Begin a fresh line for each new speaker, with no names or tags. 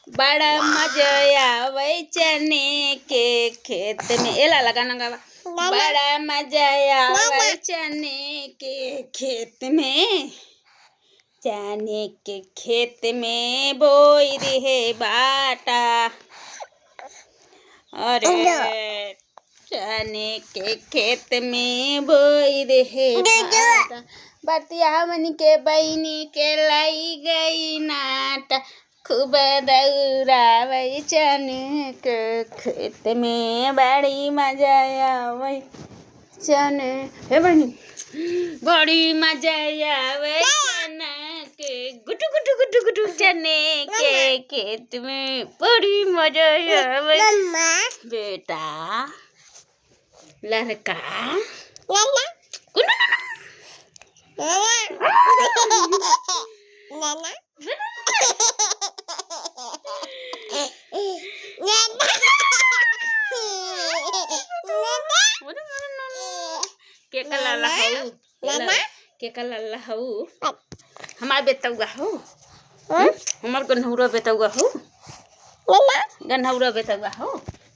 बड़ा मजा आवे चने के खेत में। एला लगाना गावा। बड़ा मजा आवे चने के खेत में, चने के खेत में बोई रहे बाटा। अरे चने के खेत में बोई रहे बाटा, बतिया मन के बहनी के लाई गई नाटा। खूब दौड़ावे चने के खेत में, बड़ी मजा आवे चने। हे बहनी, बड़ी मजा आवे चने के गुटू गुटू गुटू गुटू चने के खेत में, बड़ी मजा आवे बेटा लड़का। के कलला हऊ के कलला हऊ हमार बेटौआ हो, हमार गन्हौरा बेटौआ हो, गन्हौरा बेटौआ हो।